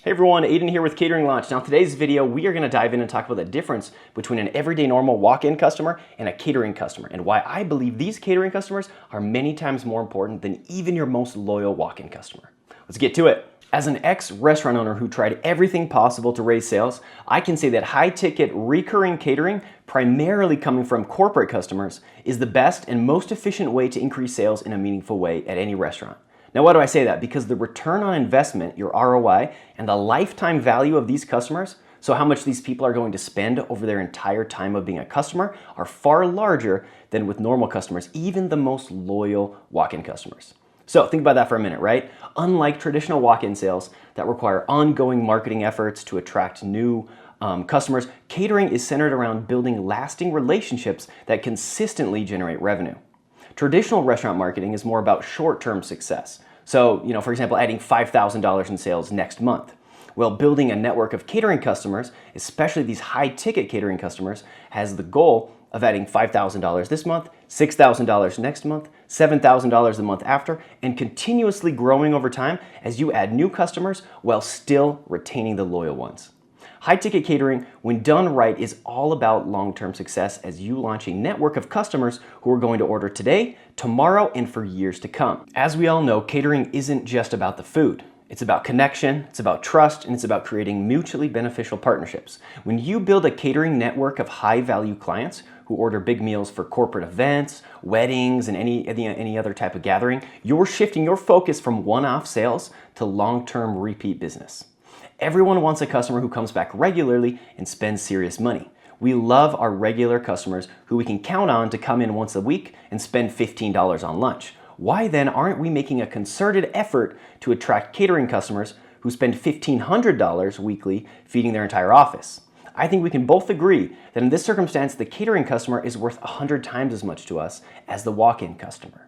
Hey everyone, Aidan here with Catering Launch. Now today's video, we are going to dive in and talk about the difference between an everyday normal walk-in customer and a catering customer, and why I believe these catering customers are many times more important than even your most loyal walk-in customer. Let's get to it. As an ex-restaurant owner who tried everything possible to raise sales, I can say that high-ticket recurring catering, primarily coming from corporate customers, is the best and most efficient way to increase sales in a meaningful way at any restaurant. Now, why do I say that? Because the return on investment, your ROI, and the lifetime value of these customers, so how much these people are going to spend over their entire time of being a customer, are far larger than with normal customers, even the most loyal walk-in customers. So think about that for a minute, right? Unlike traditional walk-in sales that require ongoing marketing efforts to attract new customers, catering is centered around building lasting relationships that consistently generate revenue. Traditional restaurant marketing is more about short-term success. So, for example, adding $5,000 in sales next month. Well, building a network of catering customers, especially these high-ticket catering customers, has the goal of adding $5,000 this month, $6,000 next month, $7,000 the month after, and continuously growing over time as you add new customers while still retaining the loyal ones. High-ticket catering, when done right, is all about long-term success as you launch a network of customers who are going to order today, tomorrow, and for years to come. As we all know, catering isn't just about the food. It's about connection, it's about trust, and it's about creating mutually beneficial partnerships. When you build a catering network of high-value clients who order big meals for corporate events, weddings, and any other type of gathering, you're shifting your focus from one-off sales to long-term repeat business. Everyone wants a customer who comes back regularly and spends serious money. We love our regular customers who we can count on to come in once a week and spend $15 on lunch. Why then aren't we making a concerted effort to attract catering customers who spend $1,500 weekly feeding their entire office? I think we can both agree that in this circumstance, the catering customer is worth 100 times as much to us as the walk-in customer.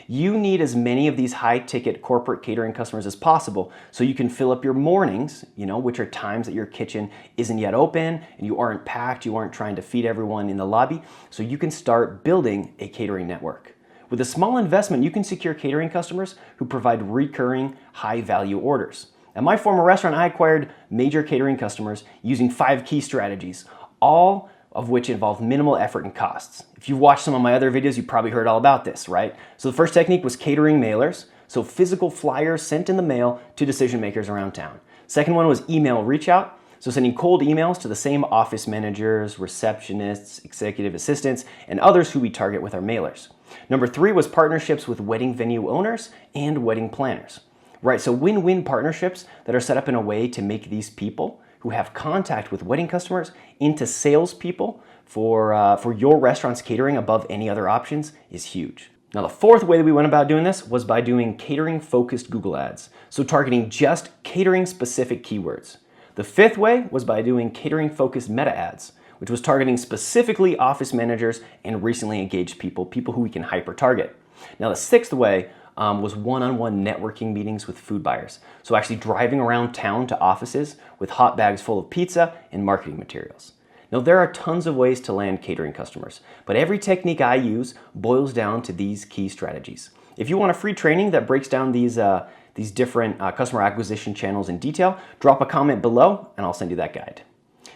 You need as many of these high-ticket corporate catering customers as possible so you can fill up your mornings, which are times that your kitchen isn't yet open and you aren't packed, you aren't trying to feed everyone in the lobby, so you can start building a catering network. With a small investment, you can secure catering customers who provide recurring, high-value orders. At my former restaurant, I acquired major catering customers using 5 key strategies, all of which involve minimal effort and costs. If you've watched some of my other videos, you've probably heard all about this, right? So the first technique was catering mailers, so physical flyers sent in the mail to decision makers around town. Second one was email reach out, so sending cold emails to the same office managers, receptionists, executive assistants, and others who we target with our mailers. Number 3 was partnerships with wedding venue owners and wedding planners. Right, so win-win partnerships that are set up in a way to make these people who have contact with wedding customers into salespeople for your restaurant's catering above any other options is huge. Now, the fourth way that we went about doing this was by doing catering-focused Google ads, so targeting just catering-specific keywords. The fifth way was by doing catering-focused meta ads, which was targeting specifically office managers and recently engaged people who we can hyper-target. Now, the sixth way was one-on-one networking meetings with food buyers. So actually driving around town to offices with hot bags full of pizza and marketing materials. Now, there are tons of ways to land catering customers, but every technique I use boils down to these key strategies. If you want a free training that breaks down these different customer acquisition channels in detail, drop a comment below and I'll send you that guide.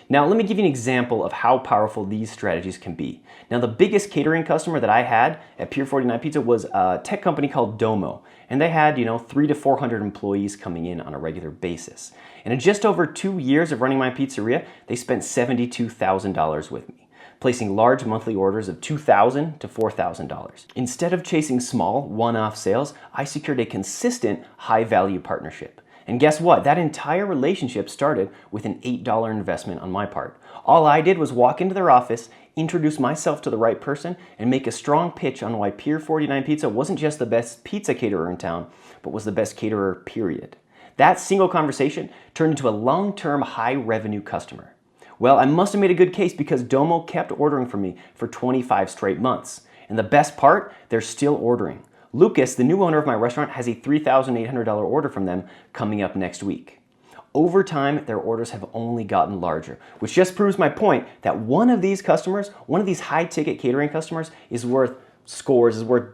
Now, let me give you an example of how powerful these strategies can be. Now, the biggest catering customer that I had at Pier 49 Pizza was a tech company called Domo, and they had, 300 to 400 employees coming in on a regular basis. And in just over 2 years of running my pizzeria, they spent $72,000 with me, placing large monthly orders of $2,000 to $4,000. Instead of chasing small, one-off sales, I secured a consistent, high-value partnership. And guess what? That entire relationship started with an $8 investment on my part. All I did was walk into their office, introduce myself to the right person, and make a strong pitch on why Pier 49 Pizza wasn't just the best pizza caterer in town, but was the best caterer, period. That single conversation turned into a long-term, high-revenue customer. Well, I must have made a good case because Domo kept ordering from me for 25 straight months. And the best part, they're still ordering. Lucas, the new owner of my restaurant, has a $3,800 order from them coming up next week. Over time, their orders have only gotten larger, which just proves my point that one of these high-ticket catering customers is worth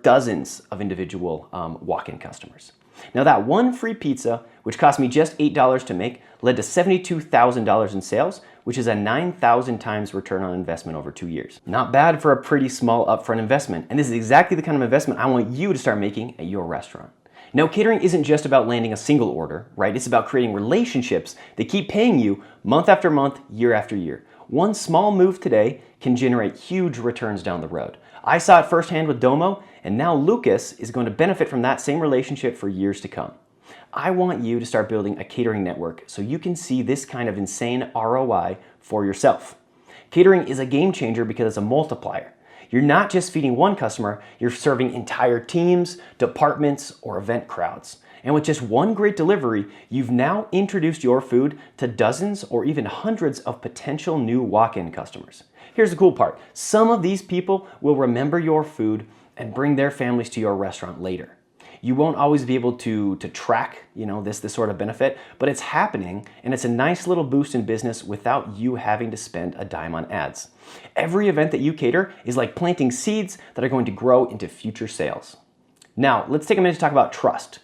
dozens of individual walk-in customers. Now that one free pizza, which cost me just $8 to make, led to $72,000 in sales, which is a 9,000 times return on investment over 2 years. Not bad for a pretty small upfront investment, and this is exactly the kind of investment I want you to start making at your restaurant. Now, catering isn't just about landing a single order, right? It's about creating relationships that keep paying you month after month, year after year. One small move today can generate huge returns down the road. I saw it firsthand with Domo, and now Lucas is going to benefit from that same relationship for years to come. I want you to start building a catering network so you can see this kind of insane ROI for yourself. Catering is a game changer because it's a multiplier. You're not just feeding one customer, you're serving entire teams, departments, or event crowds. And with just one great delivery, you've now introduced your food to dozens or even hundreds of potential new walk-in customers. Here's the cool part. Some of these people will remember your food and bring their families to your restaurant later. You won't always be able to track, this sort of benefit, but it's happening, and it's a nice little boost in business without you having to spend a dime on ads. Every event that you cater is like planting seeds that are going to grow into future sales. Now, let's take a minute to talk about trust.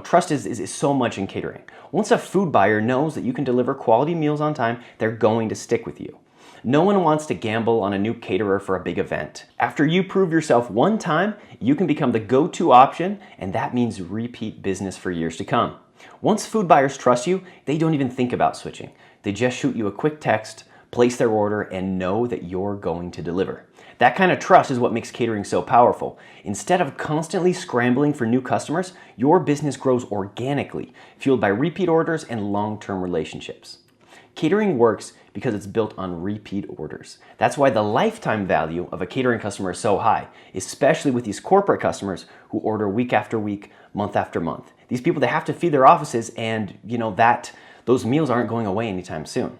Trust is so much in catering. Once a food buyer knows that you can deliver quality meals on time, they're going to stick with you. No one wants to gamble on a new caterer for a big event. After you prove yourself one time, you can become the go-to option, and that means repeat business for years to come. Once food buyers trust you, they don't even think about switching. They just shoot you a quick text, place their order, and know that you're going to deliver. That kind of trust is what makes catering so powerful. Instead of constantly scrambling for new customers, your business grows organically, fueled by repeat orders and long-term relationships. Catering works because it's built on repeat orders. That's why the lifetime value of a catering customer is so high, especially with these corporate customers who order week after week, month after month. These people, they have to feed their offices, and those meals aren't going away anytime soon.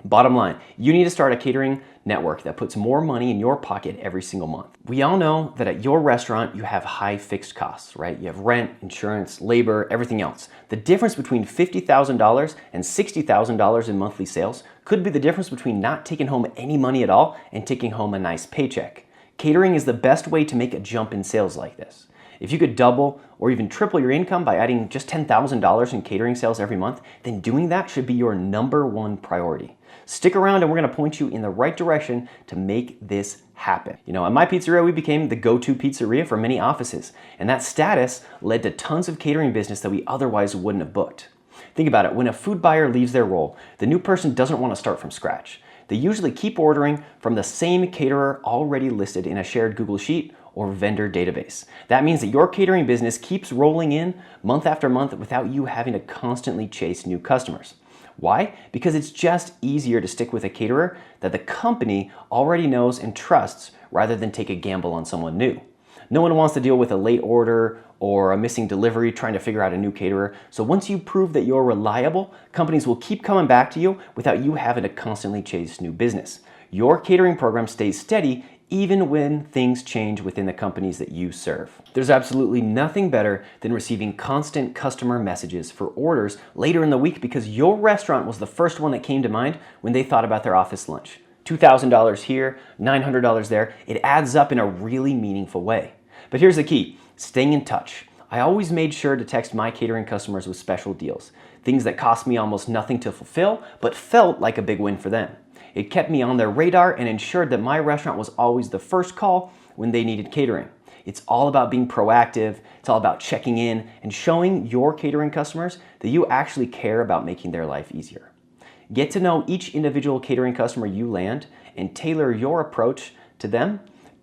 Bottom line, you need to start a catering network that puts more money in your pocket every single month. We all know that at your restaurant, you have high fixed costs, right? You have rent, insurance, labor, everything else. The difference between $50,000 and $60,000 in monthly sales could be the difference between not taking home any money at all and taking home a nice paycheck. Catering is the best way to make a jump in sales like this. If you could double or even triple your income by adding just $10,000 in catering sales every month, then doing that should be your #1 priority. Stick around and we're going to point you in the right direction to make this happen. At my pizzeria, we became the go-to pizzeria for many offices, and that status led to tons of catering business that we otherwise wouldn't have booked. Think about it. When a food buyer leaves their role, the new person doesn't want to start from scratch. They usually keep ordering from the same caterer already listed in a shared Google Sheet or vendor database. That means that your catering business keeps rolling in month after month without you having to constantly chase new customers. Why? Because it's just easier to stick with a caterer that the company already knows and trusts rather than take a gamble on someone new. No one wants to deal with a late order or a missing delivery trying to figure out a new caterer. So once you prove that you're reliable, companies will keep coming back to you without you having to constantly chase new business. Your catering program stays steady even when things change within the companies that you serve. There's absolutely nothing better than receiving constant customer messages for orders later in the week because your restaurant was the first one that came to mind when they thought about their office lunch. $2,000 here, $900 there. It adds up in a really meaningful way. But here's the key, staying in touch. I always made sure to text my catering customers with special deals, things that cost me almost nothing to fulfill, but felt like a big win for them. It kept me on their radar and ensured that my restaurant was always the first call when they needed catering. It's all about being proactive, it's all about checking in and showing your catering customers that you actually care about making their life easier. Get to know each individual catering customer you land and tailor your approach to them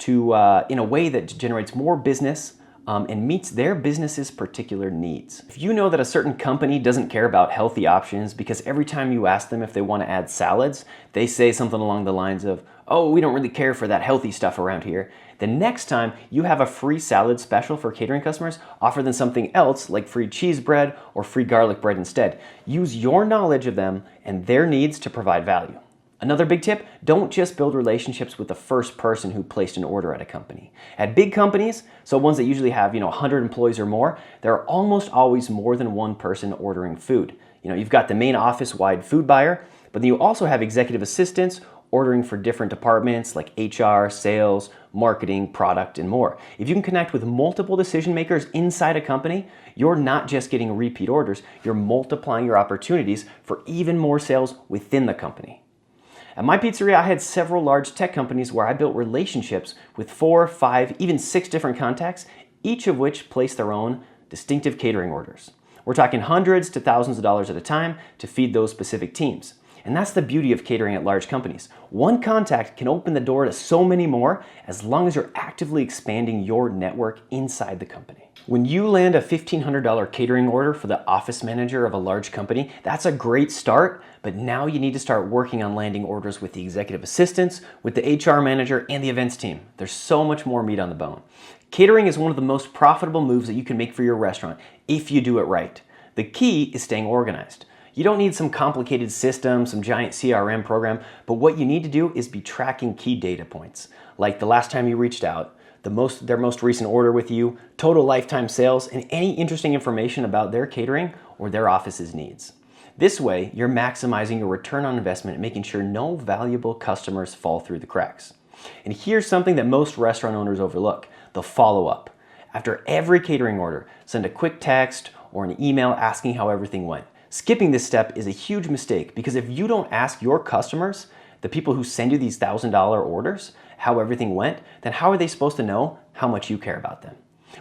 in a way that generates more business and meets their business's particular needs. If you know that a certain company doesn't care about healthy options because every time you ask them if they want to add salads, they say something along the lines of, "Oh, we don't really care for that healthy stuff around here," the next time you have a free salad special for catering customers, offer them something else like free cheese bread or free garlic bread instead. Use your knowledge of them and their needs to provide value. Another big tip, don't just build relationships with the first person who placed an order at a company. At big companies, so ones that usually have 100 employees or more, there are almost always more than one person ordering food. You've got the main office-wide food buyer, but then you also have executive assistants ordering for different departments like HR, sales, marketing, product, and more. If you can connect with multiple decision makers inside a company, you're not just getting repeat orders, you're multiplying your opportunities for even more sales within the company. At my pizzeria, I had several large tech companies where I built relationships with 4, 5, even 6 different contacts, each of which placed their own distinctive catering orders. We're talking hundreds to thousands of dollars at a time to feed those specific teams. And that's the beauty of catering at large companies. One contact can open the door to so many more as long as you're actively expanding your network inside the company. When you land a $1,500 catering order for the office manager of a large company, that's a great start, but now you need to start working on landing orders with the executive assistants, with the HR manager, and the events team. There's so much more meat on the bone. Catering is one of the most profitable moves that you can make for your restaurant if you do it right. The key is staying organized. You don't need some complicated system, some giant CRM program, but what you need to do is be tracking key data points, like the last time you reached out, their most recent order with you, total lifetime sales, and any interesting information about their catering or their office's needs. This way, you're maximizing your return on investment and making sure no valuable customers fall through the cracks. And here's something that most restaurant owners overlook: the follow-up. After every catering order, send a quick text or an email asking how everything went. Skipping this step is a huge mistake because if you don't ask your customers, the people who send you these $1,000 orders, how everything went, then how are they supposed to know how much you care about them?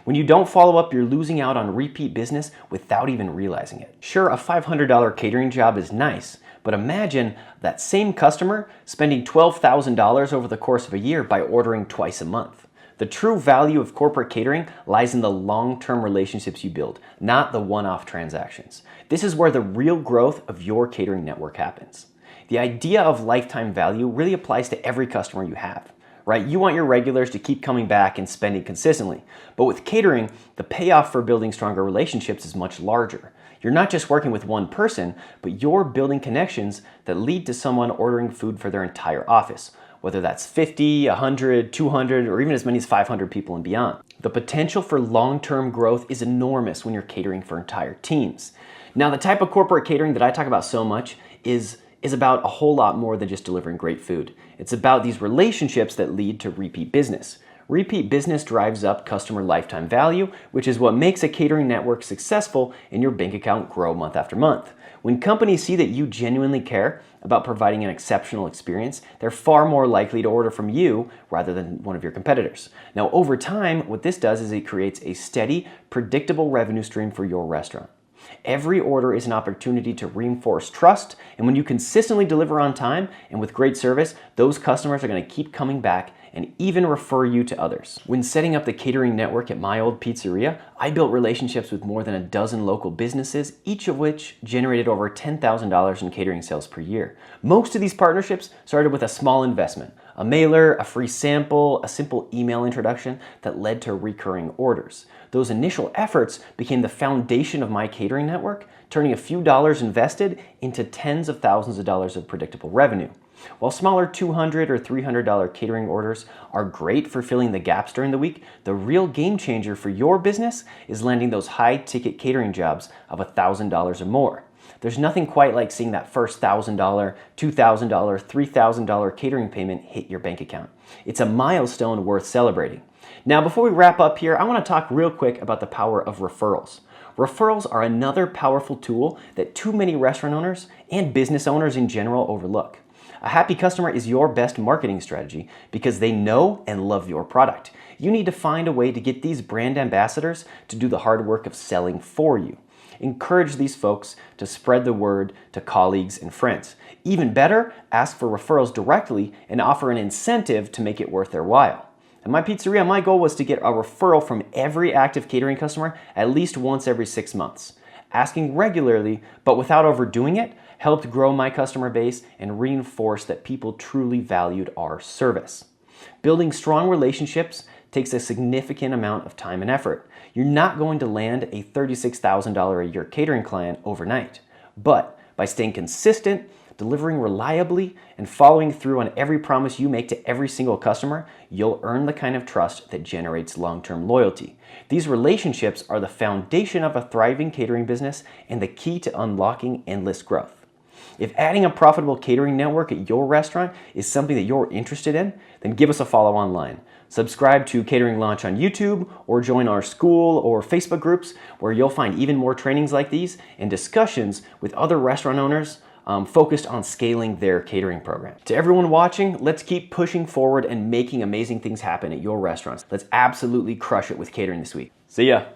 When you don't follow up, you're losing out on repeat business without even realizing it. Sure, a $500 catering job is nice, but imagine that same customer spending $12,000 over the course of a year by ordering twice a month. The true value of corporate catering lies in the long-term relationships you build, not the one-off transactions. This is where the real growth of your catering network happens. The idea of lifetime value really applies to every customer you have, right? You want your regulars to keep coming back and spending consistently. But with catering, the payoff for building stronger relationships is much larger. You're not just working with one person, but you're building connections that lead to someone ordering food for their entire office, whether that's 50, 100, 200, or even as many as 500 people and beyond. The potential for long-term growth is enormous when you're catering for entire teams. Now, the type of corporate catering that I talk about so much is about a whole lot more than just delivering great food. It's about these relationships that lead to repeat business. Repeat business drives up customer lifetime value, which is what makes a catering network successful and your bank account grow month after month. When companies see that you genuinely care about providing an exceptional experience, they're far more likely to order from you rather than one of your competitors. Now, over time, what this does is it creates a steady, predictable revenue stream for your restaurant. Every order is an opportunity to reinforce trust, and when you consistently deliver on time and with great service, those customers are going to keep coming back and even refer you to others. When setting up the catering network at my old pizzeria, I built relationships with more than a dozen local businesses, each of which generated over $10,000 in catering sales per year. Most of these partnerships started with a small investment, a mailer, a free sample, a simple email introduction that led to recurring orders. Those initial efforts became the foundation of my catering network, turning a few dollars invested into tens of thousands of dollars of predictable revenue. While smaller $200 or $300 catering orders are great for filling the gaps during the week, the real game changer for your business is landing those high-ticket catering jobs of $1,000 or more. There's nothing quite like seeing that first $1,000, $2,000, $3,000 catering payment hit your bank account. It's a milestone worth celebrating. Now, before we wrap up here, I want to talk real quick about the power of referrals. Referrals are another powerful tool that too many restaurant owners and business owners in general overlook. A happy customer is your best marketing strategy because they know and love your product. You need to find a way to get these brand ambassadors to do the hard work of selling for you. Encourage these folks to spread the word to colleagues and friends. Even better, ask for referrals directly and offer an incentive to make it worth their while. At my pizzeria, my goal was to get a referral from every active catering customer at least once every 6 months. Asking regularly, but without overdoing it, helped grow my customer base and reinforce that people truly valued our service. Building strong relationships takes a significant amount of time and effort. You're not going to land a $36,000 a year catering client overnight, but by staying consistent, delivering reliably, and following through on every promise you make to every single customer, you'll earn the kind of trust that generates long-term loyalty. These relationships are the foundation of a thriving catering business and the key to unlocking endless growth. If adding a profitable catering network at your restaurant is something that you're interested in, then give us a follow online. Subscribe to Catering Launch on YouTube or join our school or Facebook groups where you'll find even more trainings like these and discussions with other restaurant owners focused on scaling their catering program. To everyone watching, let's keep pushing forward and making amazing things happen at your restaurants. Let's absolutely crush it with catering this week. See ya.